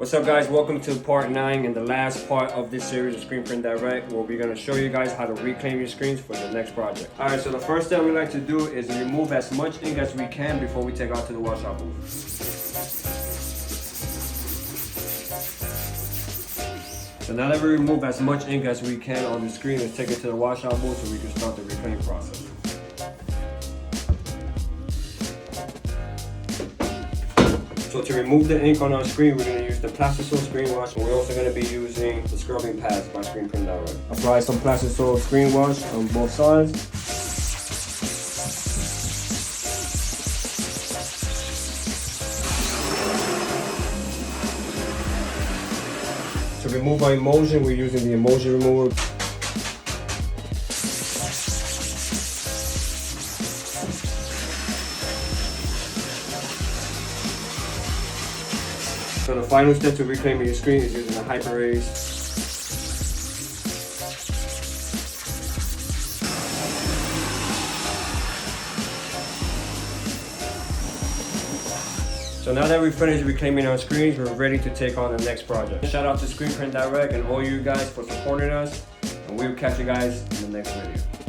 What's up guys, welcome to part 9 and the last part of this series of Screen Print Direct, where we're going to show you guys how to reclaim your screens for the next project. Alright, so the first step we like to do is remove as much ink as we can before we take out to the washout booth. So now that we remove as much ink as we can on the screen, let's take it to the washout booth so we can start the reclaim process. So to remove the ink on our screen, we're going to use the Plastisol screen wash, and we're also going to be using the scrubbing pads by Screen Print Direct. Apply some Plastisol screen wash on both sides. To remove our emulsion, we're using the emulsion remover. So the final step to reclaiming your screen is using a Hyper-Raise. So now that we've finished reclaiming our screens, we're ready to take on the next project. Shout out to Screen Print Direct and all you guys for supporting us, and we'll catch you guys in the next video.